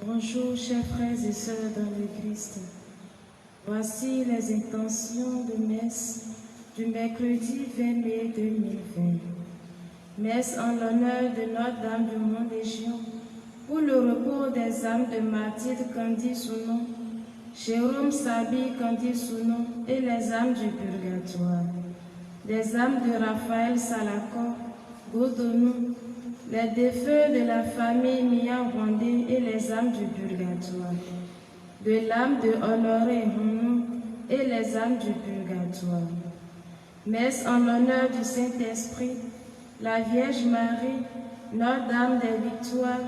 Bonjour, chers frères et sœurs dans le Christ. Voici les intentions de messe du mercredi 20 mai 2020. Messe en l'honneur de Notre-Dame du Mont-Légion pour le repos des âmes de Mathilde Candy Sounon, Jérôme Sabi Candy Sounon et les âmes du purgatoire. Des âmes de Raphaël Salako, Godonou, les défunts de la famille Mia-Rwandé et les âmes du purgatoire, de l'âme de Honoré Hounou et les âmes du purgatoire. Messe en l'honneur du Saint-Esprit, la Vierge Marie, Notre-Dame des Victoires,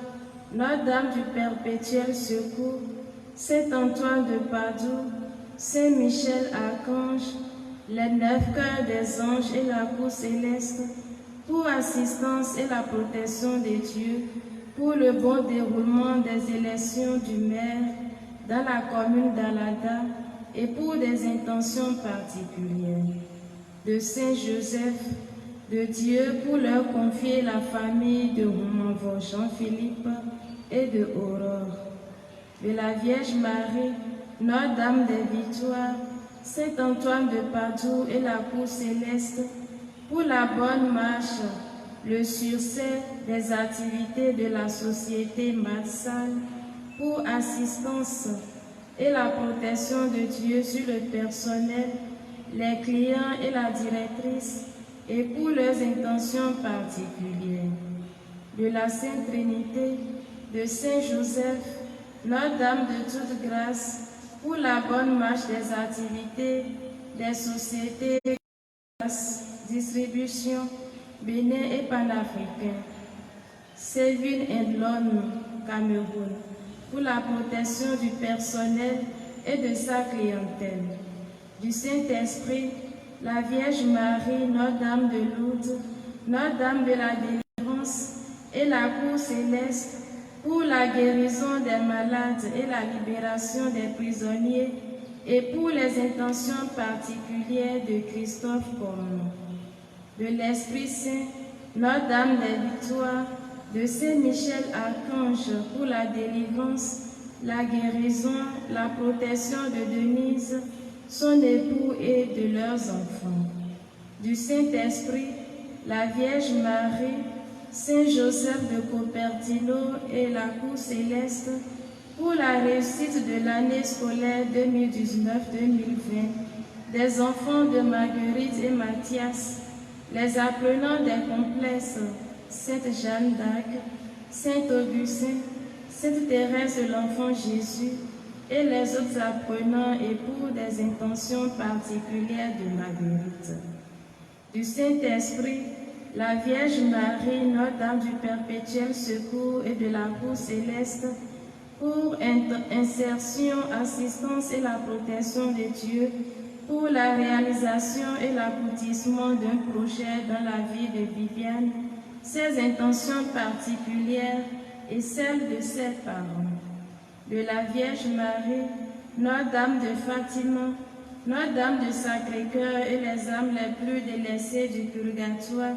Notre-Dame du Perpétuel Secours, Saint-Antoine de Padoue, Saint-Michel Archange, les 9 cœurs des anges et la cour céleste, pour assistance et la protection des dieux, pour le bon déroulement des élections du maire dans la commune d'Alada et pour des intentions particulières. De Saint Joseph, de Dieu pour leur confier la famille de Romanvor Jean-Philippe et de Aurore. De la Vierge Marie, Notre-Dame des Victoires, Saint-Antoine de Padoue et la cour céleste, pour la bonne marche, le succès des activités de la société Matsal, pour assistance et la protection de Dieu sur le personnel, les clients et la directrice, et pour leurs intentions particulières. De la Sainte Trinité, de Saint Joseph, Notre-Dame de toute grâce, pour la bonne marche des activités des sociétés distribution Bénin et panafricain, Séville et Lone, Cameroun, pour la protection du personnel et de sa clientèle. Du Saint-Esprit, la Vierge Marie, Notre-Dame de Lourdes, Notre-Dame de la Délivrance et la cour céleste, pour la guérison des malades et la libération des prisonniers, et pour les intentions particulières de Christophe Cormon. De l'Esprit Saint, Notre-Dame des Victoires, de Saint-Michel Archange pour la délivrance, la guérison, la protection de Denise, son époux et de leurs enfants. Du Saint-Esprit, la Vierge Marie, Saint Joseph de Cupertino et la cour céleste, pour la réussite de l'année scolaire 2019-2020, des enfants de Marguerite et Mathias, les apprenants des complexes Sainte Jeanne d'Arc, Saint Augustin, Sainte Thérèse de l'Enfant Jésus et les autres apprenants et pour des intentions particulières de Marguerite. Du Saint-Esprit, la Vierge Marie, Notre-Dame du Perpétuel Secours et de la cour céleste, pour insertion, assistance et la protection de Dieu, pour la réalisation et l'aboutissement d'un projet dans la vie de Viviane, ses intentions particulières et celles de ses parents. De la Vierge Marie, Notre-Dame de Fatima, Notre-Dame de Sacré-Cœur et les âmes les plus délaissées du purgatoire,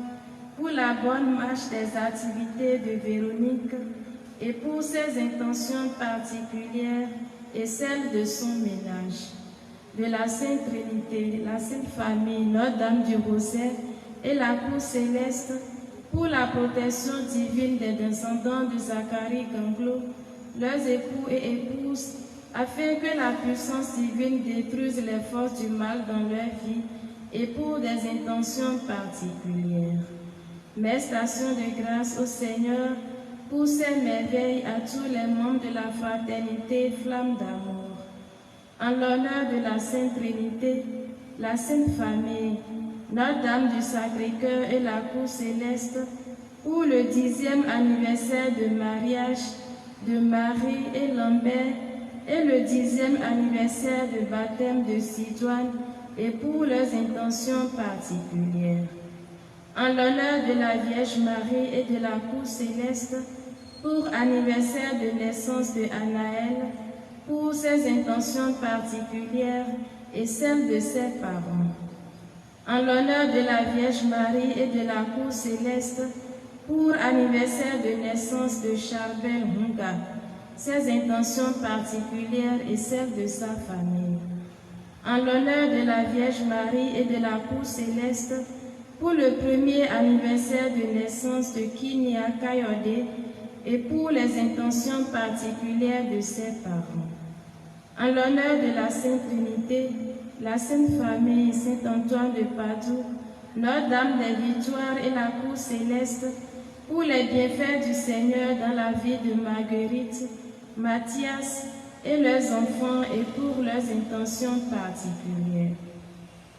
pour la bonne marche des activités de Véronique, et pour ses intentions particulières et celles de son ménage. De la Sainte Trinité, la Sainte Famille, Notre-Dame du Rosaire et la cour céleste, pour la protection divine des descendants de Zacharie Ganglo, leurs époux et épouses, afin que la puissance divine détruise les forces du mal dans leur vie et pour des intentions particulières. Mes stations de grâce au Seigneur, pour ces merveilles à tous les membres de la fraternité Flamme d'amour. En l'honneur de la Sainte Trinité, la Sainte Famille, Notre-Dame du Sacré-Cœur et la cour céleste, pour le 10e anniversaire de mariage de Marie et Lambert et le 10e anniversaire de baptême de Sidoine et pour leurs intentions particulières. En l'honneur de la Vierge Marie et de la cour céleste, pour anniversaire de naissance de Anaël, pour ses intentions particulières et celles de ses parents. En l'honneur de la Vierge Marie et de la cour céleste, pour anniversaire de naissance de Charbel Hunga, ses intentions particulières et celles de sa famille. En l'honneur de la Vierge Marie et de la Cour céleste, pour le premier anniversaire de naissance de Kinia Kayode et pour les intentions particulières de ses parents. En l'honneur de la Sainte Trinité, la Sainte Famille, Saint Antoine de Padoue, Notre-Dame des Victoires et la Cour céleste, pour les bienfaits du Seigneur dans la vie de Marguerite, Mathias et leurs enfants et pour leurs intentions particulières.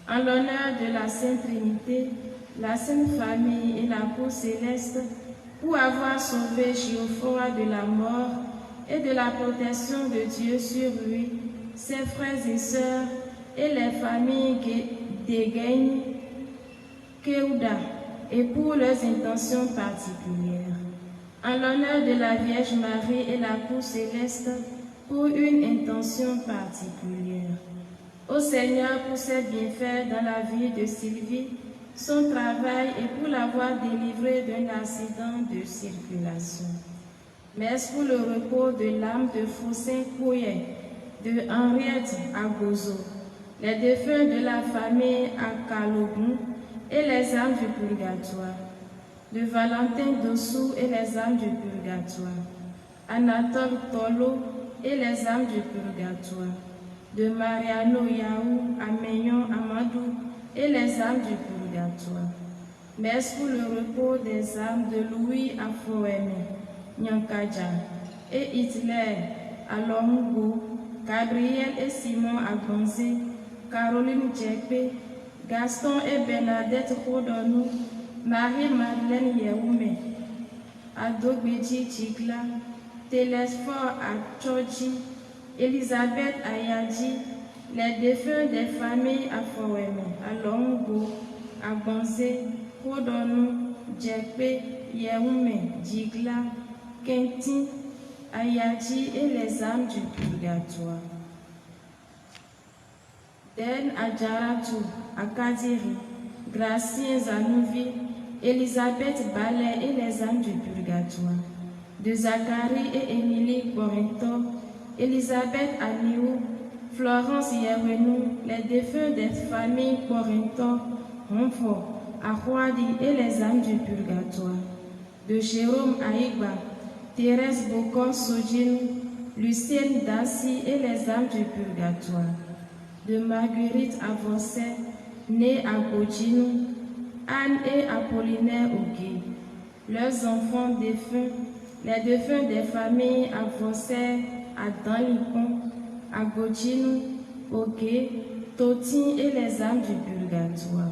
En l'honneur de la Sainte Trinité, la Sainte Famille et la Cour céleste, pour avoir sauvé Géoffroy de la mort et de la protection de Dieu sur lui, ses frères et sœurs et les familles d'Egagne, Keuda, et pour leurs intentions particulières. En l'honneur de la Vierge Marie et la Cour céleste, pour une intention particulière. Au Seigneur pour ses bienfaits dans la vie de Sylvie, son travail et pour l'avoir délivré d'un accident de circulation. Merci pour le repos de l'âme de Faustin Couillet, de Henriette Agozo, les défunts de la famille à Kalobou et les âmes du purgatoire, de Valentin Dossou et les âmes du purgatoire, Anatole Tolo et les âmes du purgatoire, de Mariano Yaou, Améon Amadou et les âmes du purgatoire. Merci pour le repos des âmes de Louis Afoeme, Nyankaja et Hitler Alongo, Gabriel et Simon Agonzé, Caroline Djekpe, Gaston et Bernadette Rodonou, Marie-Madeleine Yehoume, Adobedji Chigla, Télésphore Achodji, Elisabeth Ayadji, les défunts des familles Afoweme, Alongo, Agonzé, Rodonou, Djekpe, Yehoume, Djigla, Kenti, Ayadji et les âmes du purgatoire. Den Adjaratou, Akadiri, Gracien Zanouvi, Elisabeth Ballet et les âmes du purgatoire. De Zacharie et Émilie Corinto, Elisabeth Aniou, Florence Yerenou, les défunts des familles Corinto, Ronfort, Ahouadi et les âmes du purgatoire. De Jérôme Aïgba, Thérèse Bocon Sojin, Lucienne Dassi et les âmes du purgatoire. De Marguerite Avancet, née à Godjinou, Anne et Apollinaire Ogué, leurs enfants défunts, les défunts des familles Avancet à Danlipon, à Godjinou, Ogué, Toti et les âmes du purgatoire.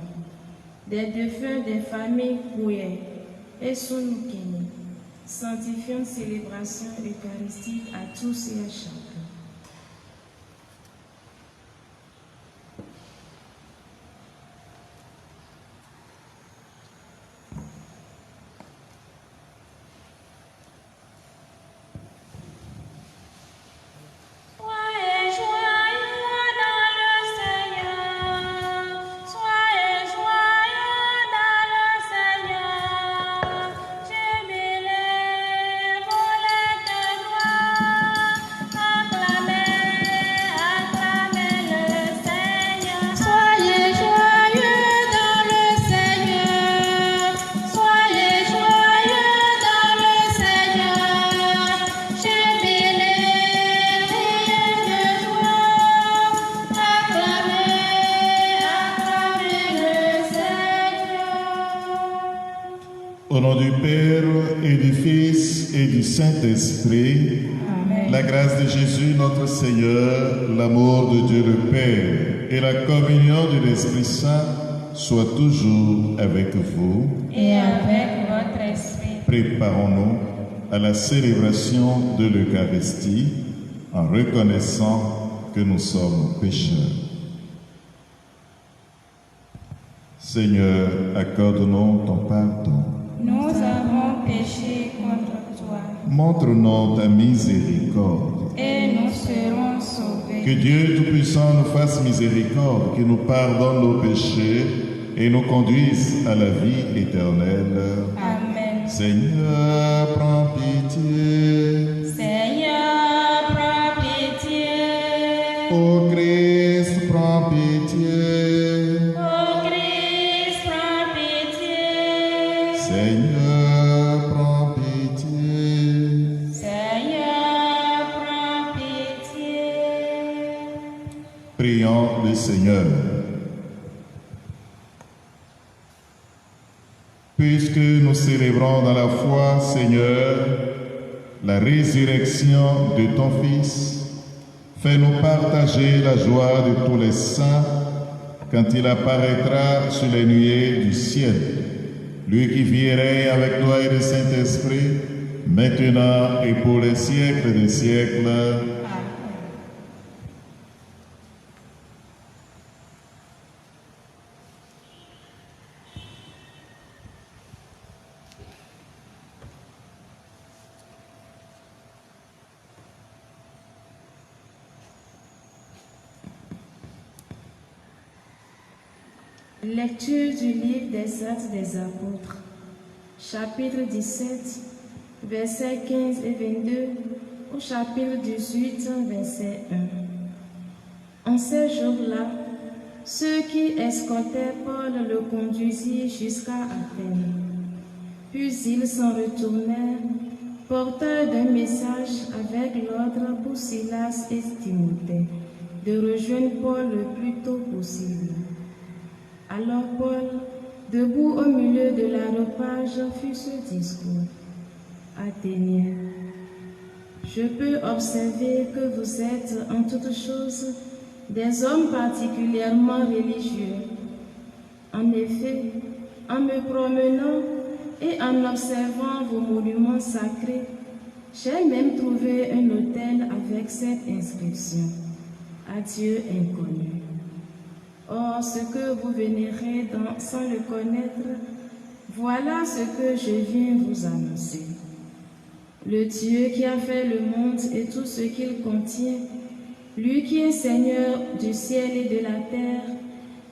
Des défunts des familles Kouye et Sounukini, sanctifions célébration eucharistique à tous et à chacun. Au nom du Père et du Fils et du Saint-Esprit, Amen. La grâce de Jésus notre Seigneur, l'amour de Dieu le Père et la communion de l'Esprit Saint soient toujours avec vous. Et avec votre esprit. Préparons-nous à la célébration de l'Eucharistie en reconnaissant que nous sommes pécheurs. Seigneur, accorde-nous ton pardon. Nous avons péché contre toi. Montre-nous ta miséricorde. Et nous serons sauvés. Que Dieu Tout-Puissant nous fasse miséricorde, qu'il nous pardonne nos péchés et nous conduise à la vie éternelle. Amen. Seigneur, prends pitié. Seigneur, célébrons le Seigneur. Puisque nous célébrons dans la foi, Seigneur, la résurrection de ton Fils, fais-nous partager la joie de tous les saints quand il apparaîtra sur les nuées du ciel. Lui qui vit et règne avec toi et le Saint-Esprit, maintenant et pour les siècles des siècles. Lecture du livre des Actes des Apôtres, chapitre 17, versets 15 et 22, au chapitre 18, verset 1. En ces jours-là, ceux qui escortaient Paul le conduisirent jusqu'à Athènes. Puis ils s'en retournèrent, porteurs d'un message avec l'ordre pour Silas et Timothée de rejoindre Paul le plus tôt possible. Alors Paul, debout au milieu de l'aréopage, fit ce discours. Athéniens, je peux observer que vous êtes en toutes choses des hommes particulièrement religieux. En effet, en me promenant et en observant vos monuments sacrés, j'ai même trouvé un autel avec cette inscription, à Dieu inconnu. Or, ce que vous vénérez sans le connaître, voilà ce que je viens vous annoncer. Le Dieu qui a fait le monde et tout ce qu'il contient, lui qui est Seigneur du ciel et de la terre,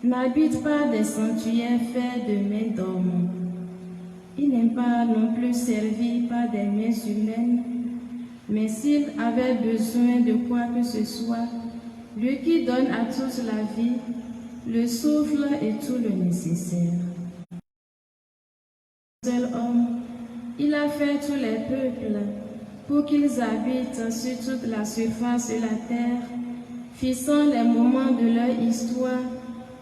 n'habite pas des sanctuaires faits de mains d'hommes. Il n'est pas non plus servi par des mains humaines, mais s'il avait besoin de quoi que ce soit, lui qui donne à tous la vie, le souffle et tout le nécessaire. Seul homme, il a fait tous les peuples pour qu'ils habitent sur toute la surface de la terre, fixant les moments de leur histoire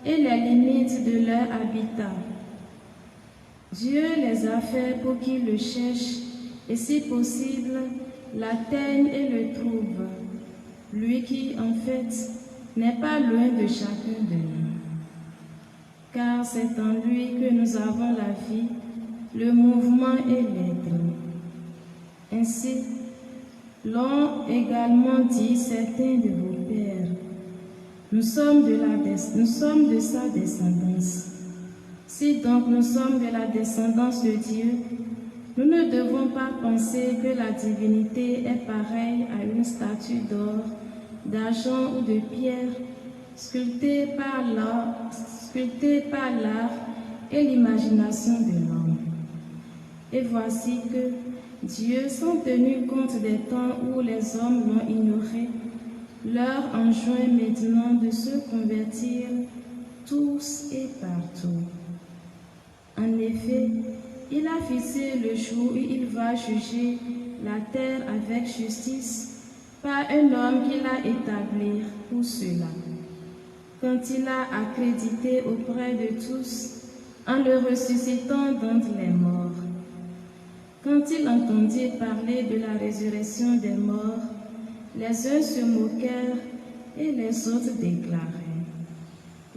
et les limites de leur habitat. Dieu les a fait pour qu'ils le cherchent et, si possible, l'atteignent et le trouvent. Lui qui, en fait, n'est pas loin de chacun de nous. Car c'est en lui que nous avons la vie, le mouvement et l'être. Ainsi, l'ont également dit certains de vos pères. Nous sommes de sa descendance. Si donc nous sommes de la descendance de Dieu, nous ne devons pas penser que la divinité est pareille à une statue d'or, d'argent ou de pierre, sculptée par l'art et l'imagination de l'homme. Et voici que Dieu, sans tenir compte des temps où les hommes l'ont ignoré, leur enjoint maintenant de se convertir tous et partout. En effet, il a fixé le jour où il va juger la terre avec justice par un homme qu'il a établi pour cela. Quand il a accrédité auprès de tous en le ressuscitant d'entre les morts. Quand il entendit parler de la résurrection des morts, les uns se moquèrent et les autres déclaraient: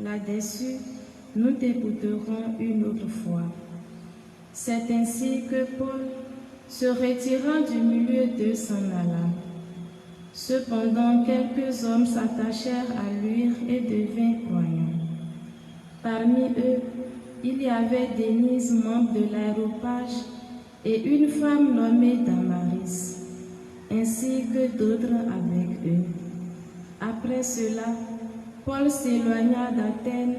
là-dessus, nous t'écouterons une autre fois. C'est ainsi que Paul, se retirant du milieu d'eux, s'en alla. Cependant, quelques hommes s'attachèrent à lui et devinrent croyants. Parmi eux, il y avait Denise, membre de l'aréopage, et une femme nommée Damaris, ainsi que d'autres avec eux. Après cela, Paul s'éloigna d'Athènes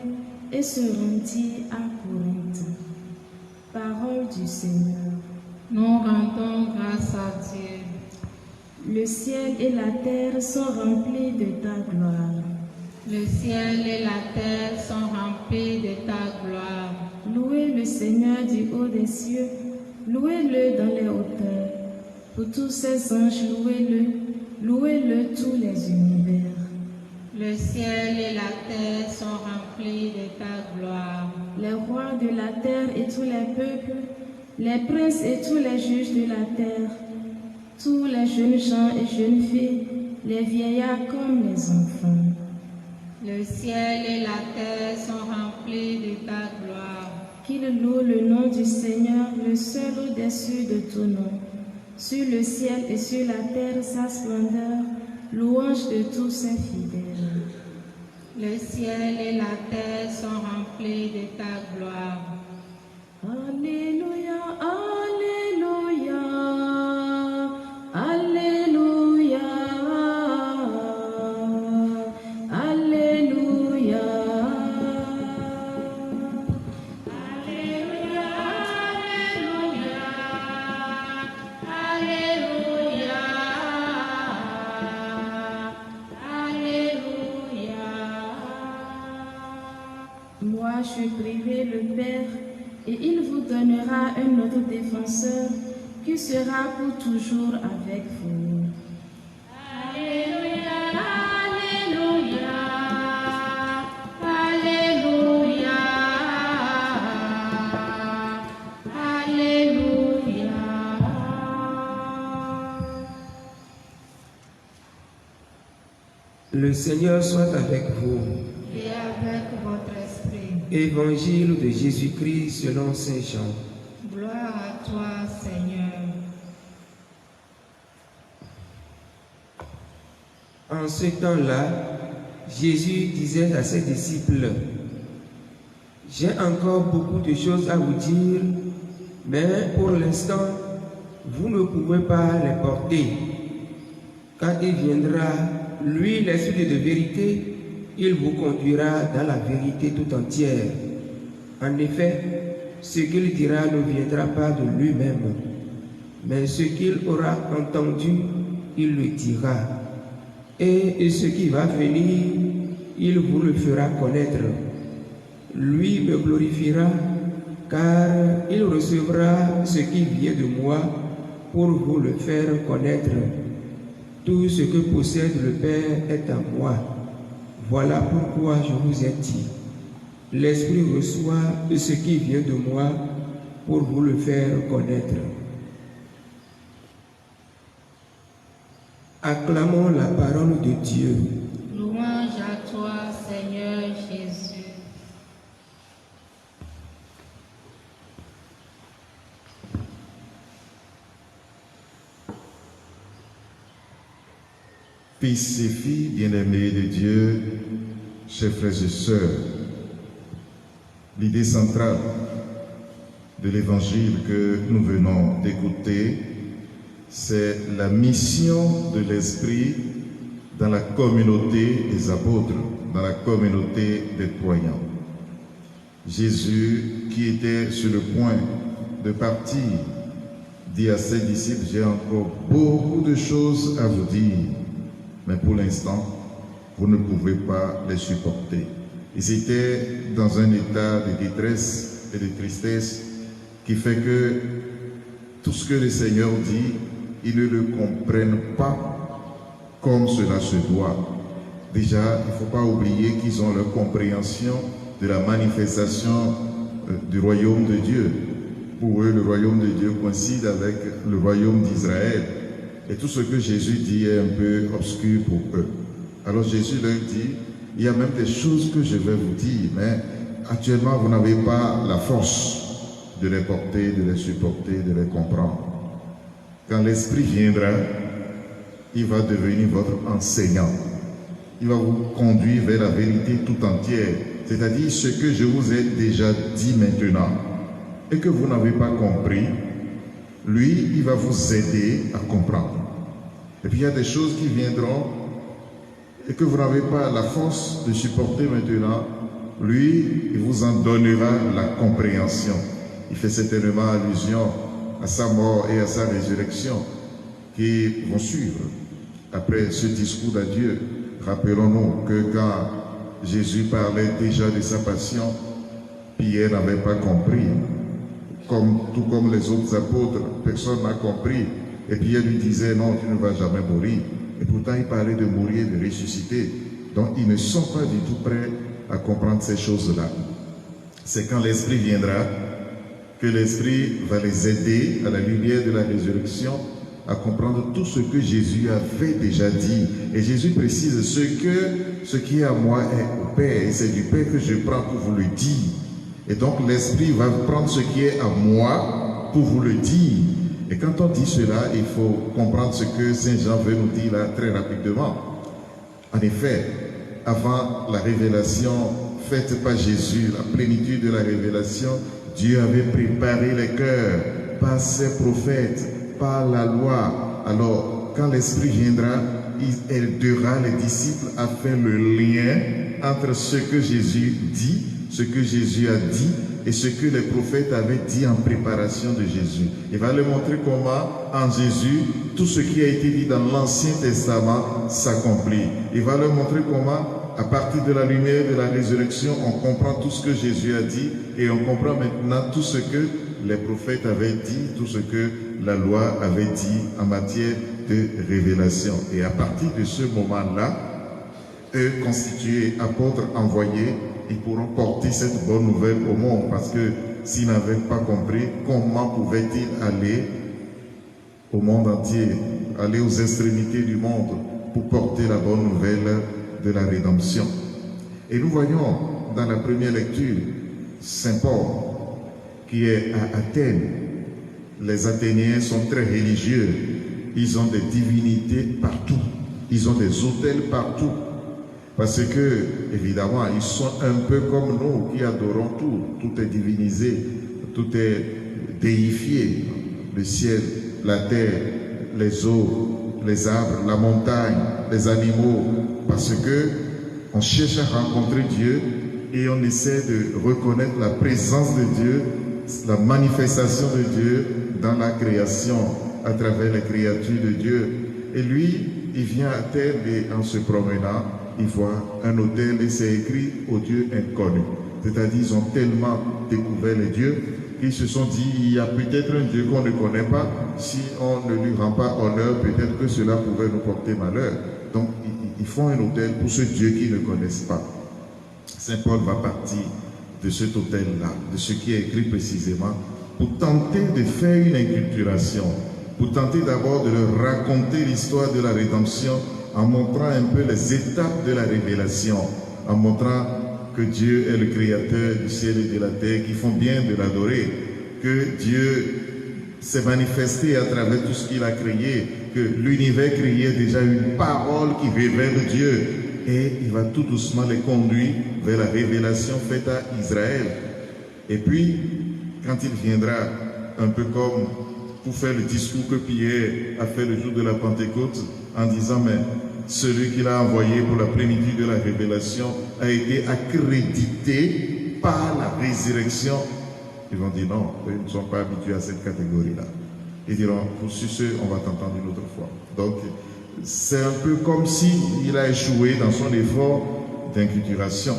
et se rendit à Corinthe. Parole du Seigneur. Nous rendons grâce à Dieu. Le ciel et la terre sont remplis de ta gloire. Le ciel et la terre sont remplis de ta gloire. Louez le Seigneur du haut des cieux, louez-le dans les hauteurs. Pour tous ses anges, louez-le tous les univers. Le Le ciel et la terre sont remplis de ta gloire. Les rois de la terre et tous les peuples, les princes et tous les juges de la terre, tous les jeunes gens et jeunes filles, les vieillards comme les enfants. Le ciel et la terre sont remplis de ta gloire. Qu'ils louent le nom du Seigneur, le seul au-dessus de tout nom. Sur le ciel et sur la terre sa splendeur, louange de tous ses fidèles. Le ciel et la terre sont remplis de ta gloire. Alléluia, Alléluia, Alléluia, Alléluia. Alléluia, Alléluia, Alléluia, Alléluia. Moi, je prierai le Père, et il vous donnera un autre défenseur qui sera pour toujours avec vous. Alléluia, Alléluia, Alléluia, Alléluia. Le Seigneur soit avec vous. Et avec votre esprit. Évangile de Jésus-Christ selon Saint Jean. Gloire à toi, Seigneur. En ce temps-là, Jésus disait à ses disciples, « J'ai encore beaucoup de choses à vous dire, mais pour l'instant, vous ne pouvez pas les porter. Quand il viendra, lui, l'Esprit de vérité, il vous conduira dans la vérité tout entière. En effet, ce qu'il dira ne viendra pas de lui-même, mais ce qu'il aura entendu, il le dira. Et ce qui va venir, il vous le fera connaître. Lui me glorifiera, car il recevra ce qui vient de moi pour vous le faire connaître. Tout ce que possède le Père est à moi. Voilà pourquoi je vous ai dit, l'Esprit reçoit ce qui vient de moi pour vous le faire connaître. Acclamons la parole de Dieu. Louange à toi, Seigneur Jésus. Fils et filles bien-aimés de Dieu, chers frères et sœurs, l'idée centrale de l'évangile que nous venons d'écouter, c'est la mission de l'Esprit dans la communauté des apôtres, dans la communauté des croyants. Jésus, qui était sur le point de partir, dit à ses disciples, « J'ai encore beaucoup de choses à vous dire, mais pour l'instant, vous ne pouvez pas les supporter. » Ils étaient dans un état de détresse et de tristesse qui fait que tout ce que le Seigneur dit, ils ne le comprennent pas comme cela se doit. Déjà, il ne faut pas oublier qu'ils ont leur compréhension de la manifestation du royaume de Dieu. Pour eux, le royaume de Dieu coïncide avec le royaume d'Israël. Et tout ce que Jésus dit est un peu obscur pour eux. Alors Jésus leur dit, il y a même des choses que je vais vous dire, mais actuellement vous n'avez pas la force de les porter, de les supporter, de les comprendre. Quand l'Esprit viendra, il va devenir votre enseignant. Il va vous conduire vers la vérité tout entière, c'est-à-dire ce que je vous ai déjà dit maintenant et que vous n'avez pas compris. Lui, il va vous aider à comprendre. Et puis il y a des choses qui viendront et que vous n'avez pas la force de supporter maintenant. Lui, il vous en donnera la compréhension. Il fait certainement allusion à sa mort et à sa résurrection qui vont suivre. Après ce discours d'adieu, rappelons-nous que quand Jésus parlait déjà de sa passion, Pierre n'avait pas compris. Tout comme les autres apôtres, personne n'a compris. Et Pierre lui disait, non, tu ne vas jamais mourir. Et pourtant, il parlait de mourir, de ressusciter. Donc ils ne sont pas du tout prêts à comprendre ces choses-là. C'est quand l'Esprit viendra que l'Esprit va les aider à la lumière de la résurrection à comprendre tout ce que Jésus avait déjà dit. Et Jésus précise ce qui est à moi est au Père, et c'est du Père que je prends pour vous le dire. Et donc l'Esprit va prendre ce qui est à moi pour vous le dire. Et quand on dit cela, il faut comprendre ce que Saint Jean veut nous dire là très rapidement. En effet, avant la révélation faite par Jésus, la plénitude de la révélation, Dieu avait préparé les cœurs par ses prophètes, par la loi. Alors, quand l'Esprit viendra, il aidera les disciples à faire le lien entre ce que Jésus dit, ce que Jésus a dit et ce que les prophètes avaient dit en préparation de Jésus. Il va leur montrer comment, en Jésus, tout ce qui a été dit dans l'Ancien Testament s'accomplit. Il va leur montrer comment, à partir de la lumière de la résurrection, on comprend tout ce que Jésus a dit et on comprend maintenant tout ce que les prophètes avaient dit, tout ce que la loi avait dit en matière de révélation. Et à partir de ce moment-là, eux, constitués apôtres envoyés, ils pourront porter cette bonne nouvelle au monde, parce que s'ils n'avaient pas compris, comment pouvaient-ils aller au monde entier, aller aux extrémités du monde pour porter la bonne nouvelle de la rédemption. Et nous voyons dans la première lecture Saint Paul qui est à Athènes. Les Athéniens sont très religieux, ils ont des divinités partout, ils ont des autels partout, parce que évidemment ils sont un peu comme nous qui adorons tout, tout est divinisé, tout est déifié, le ciel, la terre, les eaux, les arbres, la montagne, les animaux, parce que on cherche à rencontrer Dieu et on essaie de reconnaître la présence de Dieu, la manifestation de Dieu dans la création, à travers les créatures de Dieu. Et lui, il vient à terre et en se promenant, il voit un autel et c'est écrit au Dieu inconnu. C'est-à-dire, ils ont tellement découvert les dieux qu'ils se sont dit, il y a peut-être un Dieu qu'on ne connaît pas, si on ne lui rend pas honneur, peut-être que cela pouvait nous porter malheur. Donc, ils font un autel pour ce Dieu qu'ils ne connaissent pas. Saint Paul va partir de cet autel-là, de ce qui est écrit précisément, pour tenter de faire une inculturation, pour tenter d'abord de leur raconter l'histoire de la rédemption en montrant un peu les étapes de la révélation, en montrant que Dieu est le créateur du ciel et de la terre, qu'il font bien de l'adorer, que Dieu s'est manifesté à travers tout ce qu'il a créé, que l'univers créé est déjà une parole qui révèle Dieu, et il va tout doucement les conduire vers la révélation faite à Israël. Et puis, quand il viendra, un peu comme pour faire le discours que Pierre a fait le jour de la Pentecôte, en disant, mais celui qu'il a envoyé pour la plénitude de la révélation a été accrédité par la résurrection. Ils vont dire, non, eux ne sont pas habitués à cette catégorie-là. Ils diront, pour ce, on va t'entendre une autre fois. Donc, c'est un peu comme s'il a échoué dans son effort d'inculturation.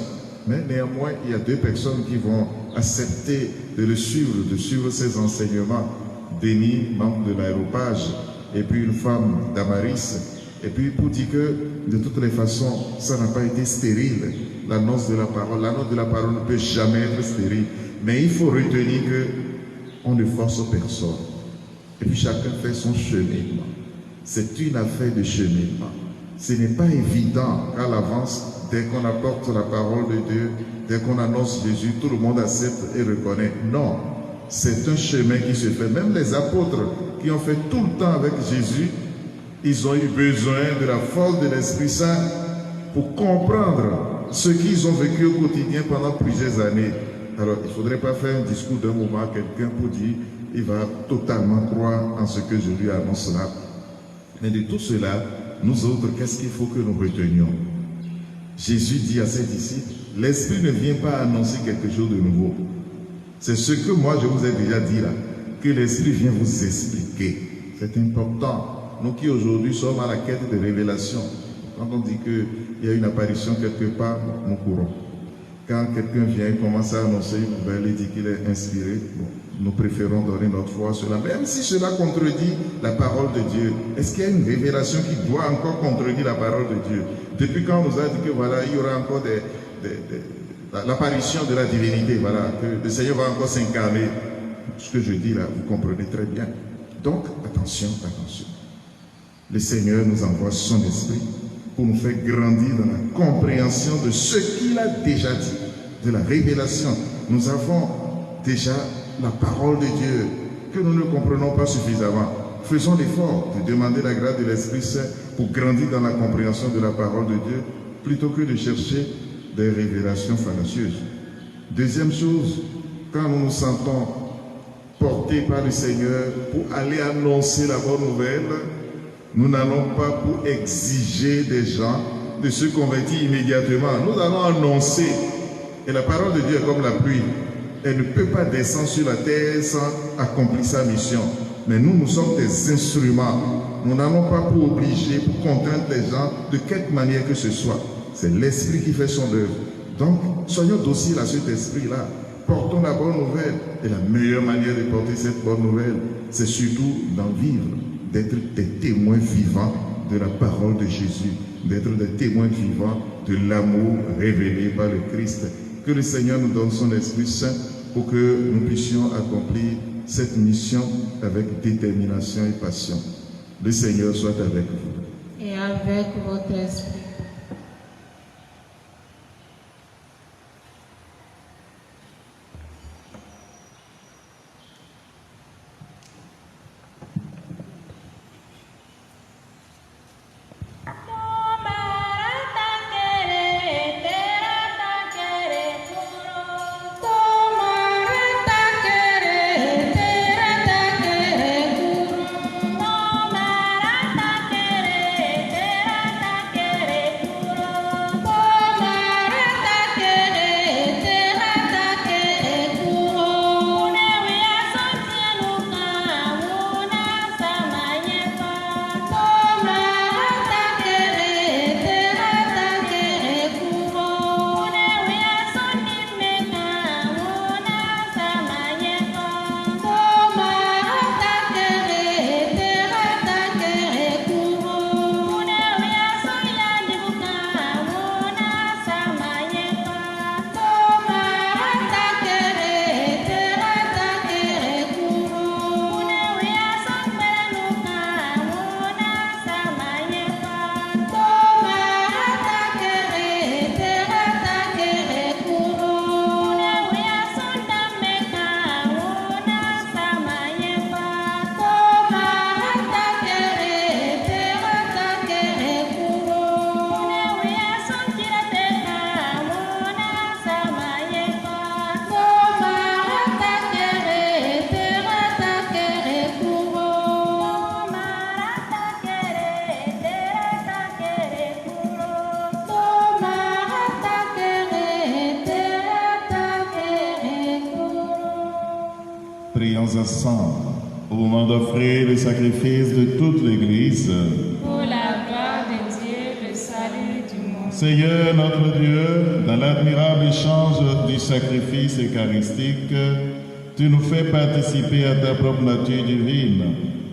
Mais néanmoins, il y a deux personnes qui vont accepter de le suivre, de suivre ses enseignements. Denis, membre de l'aéropage, et puis une femme d'Amaris. Et puis pour dire que, de toutes les façons, ça n'a pas été stérile. L'annonce de la parole ne peut jamais être stérile. Mais il faut retenir qu'on ne force personne. Et puis chacun fait son cheminement. C'est une affaire de cheminement. Ce n'est pas évident qu'à l'avance, dès qu'on apporte la parole de Dieu, dès qu'on annonce Jésus, tout le monde accepte et reconnaît. Non, c'est un chemin qui se fait. Même les apôtres qui ont fait tout le temps avec Jésus, ils ont eu besoin de la force de l'Esprit Saint pour comprendre ce qu'ils ont vécu au quotidien pendant plusieurs années. Alors, il ne faudrait pas faire un discours d'un moment à quelqu'un pour dire il va totalement croire en ce que je lui annonce là. Mais de tout cela, nous autres, qu'est-ce qu'il faut que nous retenions? Jésus dit à ses disciples, l'Esprit ne vient pas annoncer quelque chose de nouveau. C'est ce que moi je vous ai déjà dit là, que l'Esprit vient vous expliquer. C'est important. Nous qui aujourd'hui sommes à la quête de révélation, quand on dit qu'il y a une apparition quelque part, nous courons. Quand quelqu'un vient et commence à annoncer une nouvelle et dit qu'il est inspiré, bon, nous préférons donner notre foi à cela, même si cela contredit la parole de Dieu. Est-ce qu'il y a une révélation qui doit encore contredire la parole de Dieu? Depuis quand on nous a dit que voilà, il y aura encore l'apparition de la divinité, voilà, que le Seigneur va encore s'incarner. Ce que je dis là, vous comprenez très bien. Donc, attention, attention. Le Seigneur nous envoie son esprit pour nous faire grandir dans la compréhension de ce qu'il a déjà dit, de la révélation. Nous avons déjà la parole de Dieu que nous ne comprenons pas suffisamment. Faisons l'effort de demander la grâce de l'Esprit Saint pour grandir dans la compréhension de la parole de Dieu plutôt que de chercher des révélations fallacieuses. Deuxième chose, quand nous nous sentons portés par le Seigneur pour aller annoncer la bonne nouvelle, nous n'allons pas pour exiger des gens de se convertir immédiatement. Nous allons annoncer. Et la parole de Dieu est comme la pluie. Elle ne peut pas descendre sur la terre sans accomplir sa mission. Mais nous, nous sommes des instruments. Nous n'allons pas pour obliger, pour contraindre les gens de quelque manière que ce soit. C'est l'Esprit qui fait son œuvre. Donc, soyons dociles à cet esprit-là. Portons la bonne nouvelle. Et la meilleure manière de porter cette bonne nouvelle, c'est surtout d'en vivre, d'être des témoins vivants de la parole de Jésus, d'être des témoins vivants de l'amour révélé par le Christ. Que le Seigneur nous donne son Esprit Saint pour que nous puissions accomplir cette mission avec détermination et passion. Le Seigneur soit avec vous. Et avec votre esprit. Prions ensemble au moment d'offrir le sacrifice de toute l'Église. Pour la gloire de Dieu, le salut du monde. Seigneur notre Dieu, dans l'admirable échange du sacrifice eucharistique, tu nous fais participer à ta propre nature divine.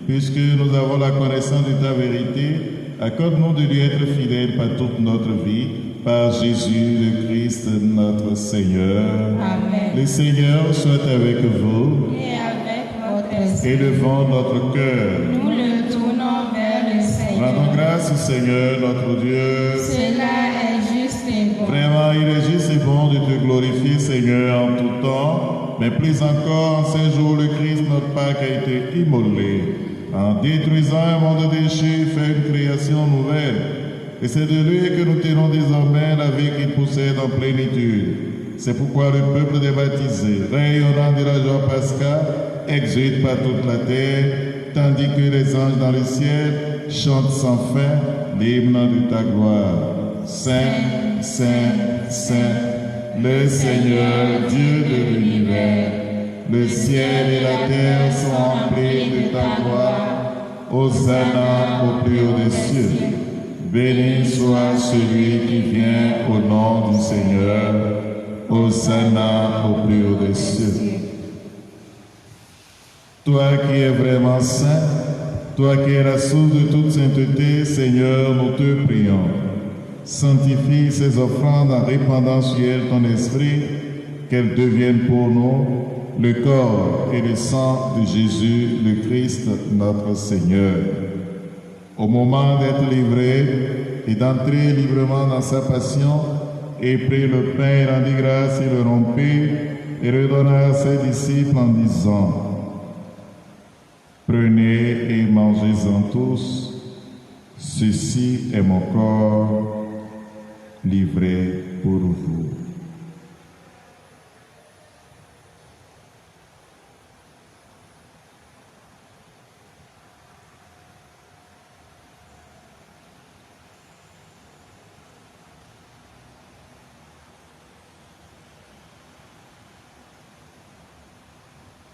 Puisque nous avons la connaissance de ta vérité, accorde-nous de lui être fidèles par toute notre vie, par Jésus le Christ notre Seigneur. Amen. Le Seigneur soit avec vous. Et avec votre esprit. Élevons notre cœur. Nous le tournons vers le Seigneur. Rendons grâce au Seigneur notre Dieu. Cela est juste et bon. Vraiment, il est juste et bon de te glorifier, Seigneur, en tout temps, mais plus encore en ces jours, le Christ, notre Pâque, a été immolé. En détruisant un monde déchu, fait une création nouvelle. Et c'est de lui que nous tenons désormais la vie qu'il possède en plénitude. C'est pourquoi le peuple des baptisés, rayonnant de la joie pascale, exulte par toute la terre, tandis que les anges dans le ciel chantent sans fin l'hymne de ta gloire. Saint, Saint, Saint, le Seigneur, Dieu de l'univers. Le ciel et la terre sont remplis de ta gloire. Hosanna au plus haut des cieux. Béni soit celui qui vient au nom du Seigneur. Hosanna au plus haut des cieux. Toi qui es vraiment saint, toi qui es la source de toute sainteté, Seigneur, nous te prions. Sanctifie ces offrandes en répandant sur elles ton esprit, qu'elles deviennent pour nous le corps et le sang de Jésus, le Christ, notre Seigneur. Au moment d'être livré et d'entrer librement dans sa passion, et prit le pain, rendit grâce et le rompit, et le donna à ses disciples en disant: Prenez et mangez-en tous, ceci est mon corps livré pour vous.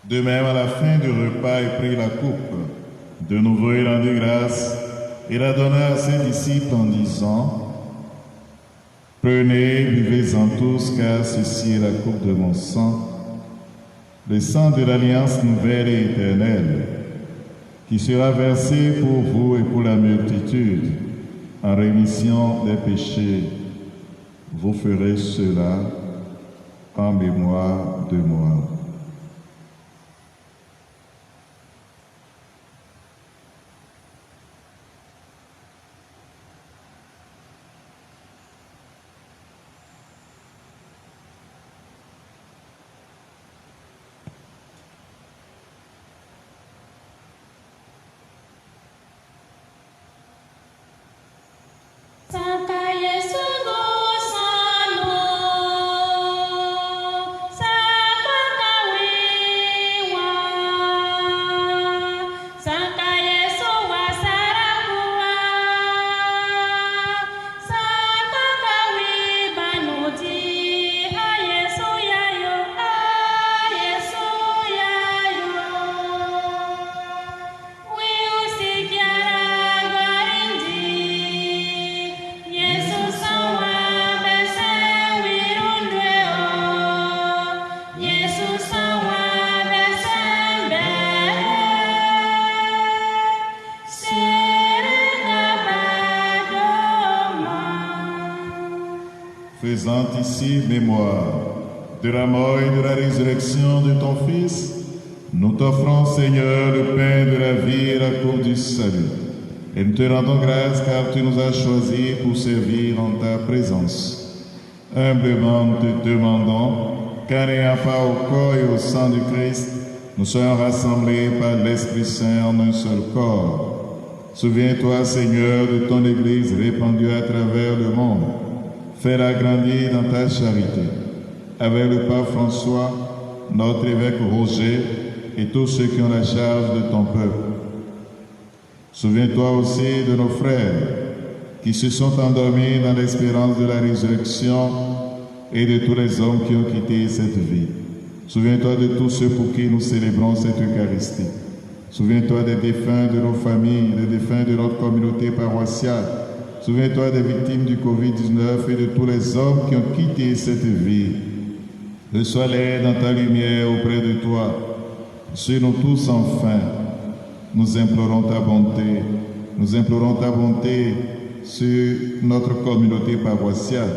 De même, à la fin du repas, il prit la coupe. De nouveau, il rendit grâce et la donna à ses disciples en disant: Prenez, buvez-en tous, car ceci est la coupe de mon sang, le sang de l'alliance nouvelle et éternelle, qui sera versé pour vous et pour la multitude, en rémission des péchés. Vous ferez cela en mémoire de moi. Faisant ici mémoire de la mort et de la résurrection de ton Fils, nous t'offrons, Seigneur, le pain de la vie et la coupe du salut. Et nous te rendons grâce car tu nous as choisis pour servir en ta présence. Humblement, nous te demandons qu'en n'ayant pas au corps et au sang du Christ, nous soyons rassemblés par l'Esprit Saint en un seul corps. Souviens-toi, Seigneur, de ton Église répandue à travers le monde. Fais-la grandir dans ta charité. Avec le pape François, notre évêque Roger et tous ceux qui ont la charge de ton peuple. Souviens-toi aussi de nos frères qui se sont endormis dans l'espérance de la résurrection et de tous les hommes qui ont quitté cette vie. Souviens-toi de tous ceux pour qui nous célébrons cette Eucharistie. Souviens-toi des défunts de nos familles, des défunts de notre communauté paroissiale. Souviens-toi des victimes du Covid-19 et de tous les hommes qui ont quitté cette vie. Reçois-les dans ta lumière auprès de toi. Sur nous tous enfin, nous implorons ta bonté. Nous implorons ta bonté sur notre communauté paroissiale,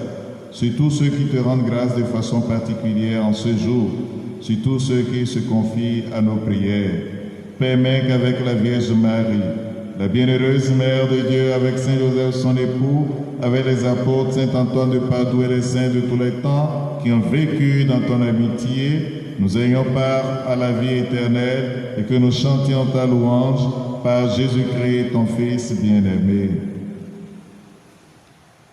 sur tous ceux qui te rendent grâce de façon particulière en ce jour, sur tous ceux qui se confient à nos prières. Permets qu'avec la Vierge Marie, la bienheureuse Mère de Dieu, avec Saint Joseph son époux, avec les apôtres, Saint Antoine de Padoue et les saints de tous les temps, qui ont vécu dans ton amitié, nous ayons part à la vie éternelle et que nous chantions ta louange par Jésus-Christ, ton Fils bien-aimé.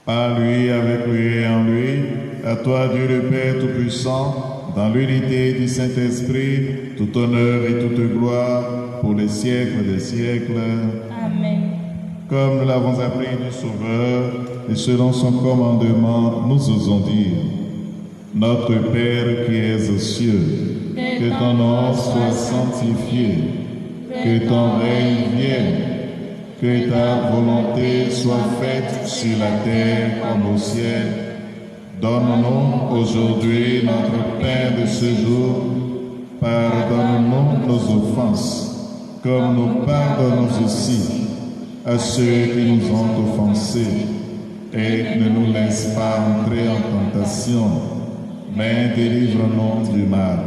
Par lui, avec lui et en lui, à toi Dieu le Père Tout-Puissant, dans l'unité du Saint-Esprit, tout honneur et toute gloire pour les siècles des siècles. Amen. Comme nous l'avons appris du Sauveur, et selon son commandement, nous osons dire: Notre Père qui es aux cieux, que ton nom soit sanctifié, que ton règne vienne, que ta volonté soit faite sur la terre comme au ciel. Donne-nous aujourd'hui notre pain de ce jour. Pardonne-nous nos offenses, comme nous pardonnons aussi à ceux qui nous ont offensés. Et ne nous laisse pas entrer en tentation, mais délivre-nous du mal.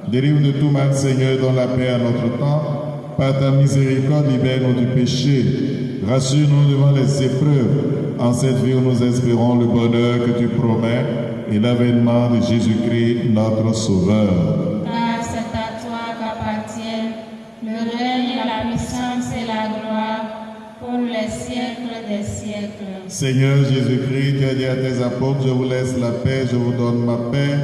Délivre de tout mal, Seigneur, donne la paix à notre temps. Par ta miséricorde, libère-nous du péché. Rassure-nous devant les épreuves. En cette vie où nous espérons le bonheur que tu promets et l'avènement de Jésus-Christ, notre Sauveur. Car c'est à toi qu'appartiennent le règne, la puissance et la gloire pour les siècles des siècles. Seigneur Jésus-Christ, tu as dit à tes apôtres, je vous laisse la paix, je vous donne ma paix.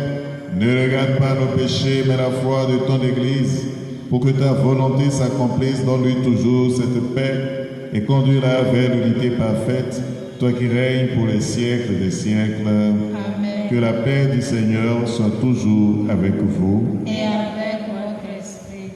Ne regarde pas nos péchés, mais la foi de ton Église, pour que ta volonté s'accomplisse. Donne-lui toujours cette paix et conduis-la vers l'unité parfaite, toi qui règnes pour les siècles des siècles. Amen. Que la paix du Seigneur soit toujours avec vous. Et avec votre esprit.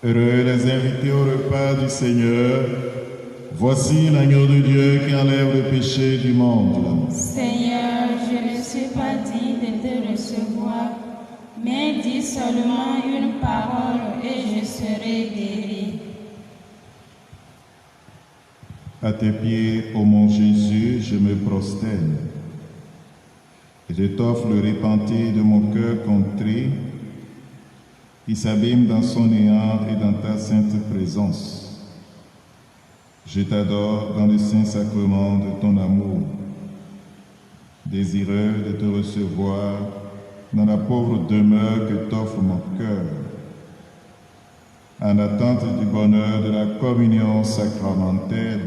Heureux les invités au repas du Seigneur. Voici l'agneau de Dieu qui enlève le péché du monde. Seigneur, je ne suis pas digne de te recevoir, mais dis seulement une parole et je serai guéri. À tes pieds, ô mon Jésus, je me prosterne. Et je t'offre le repentir de mon cœur contrit, qui s'abîme dans son néant et dans ta sainte présence. Je t'adore dans le saint sacrement de ton amour, désireux de te recevoir dans la pauvre demeure que t'offre mon cœur, en attente du bonheur de la communion sacramentelle.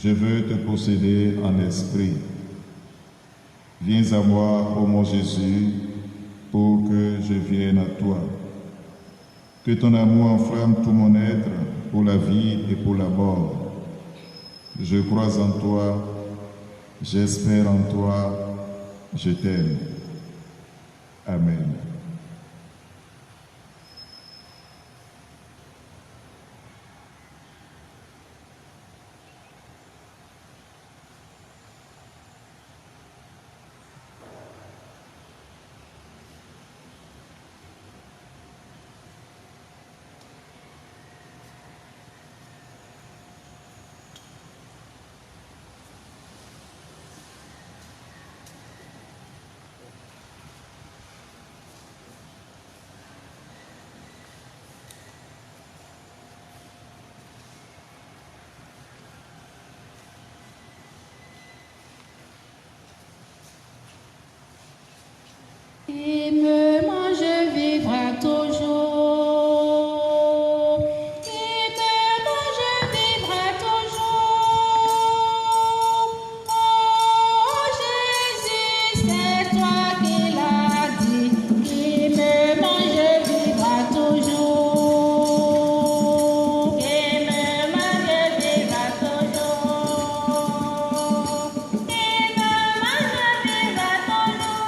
Je veux te posséder en esprit. Viens à moi, ô mon Jésus, pour que je vienne à toi. Que ton amour enflamme tout mon être pour la vie et pour la mort. Je crois en toi, j'espère en toi, je t'aime. Amen. Et me mange vivra toujours. Et me mange vivra toujours. Oh Jésus, c'est toi qui l'as dit. Et me mange vivra toujours. Et me mange vivra toujours. Et me mange vivra toujours.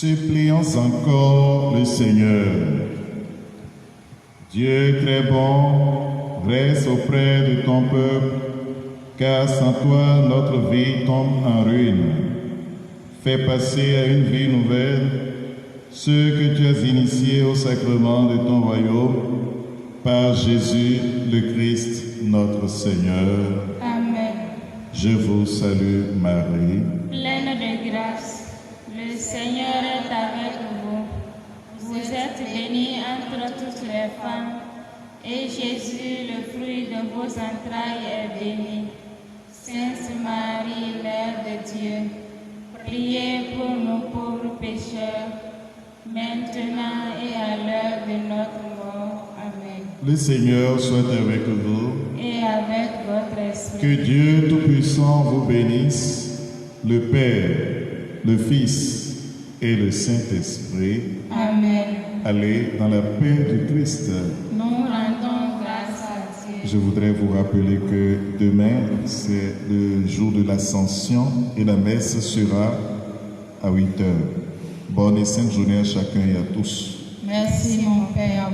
Supplions encore le Seigneur. Dieu très bon, reste auprès de ton peuple, car sans toi notre vie tombe en ruine. Fais passer à une vie nouvelle ceux que tu as initiés au sacrement de ton royaume, par Jésus le Christ, notre Seigneur. Amen. Je vous salue Marie, Pleine de grâce, le Seigneur est avec vous. Vous êtes bénie entre toutes les femmes, et Jésus, le fruit de vos entrailles, est béni. Sainte Marie, Mère de Dieu, priez pour nos pauvres pécheurs, maintenant et à l'heure de notre mort. Amen. le Seigneur soit avec vous. Et avec votre esprit. Que Dieu Tout-Puissant vous bénisse, le Père, le Fils et le Saint-Esprit. Amen. Allez dans la paix du Christ. Nous rendons grâce à Dieu. Je voudrais vous rappeler que demain, c'est le jour de l'Ascension et la messe sera à 8 h. Bonne et sainte journée à chacun et à tous. Merci mon Père.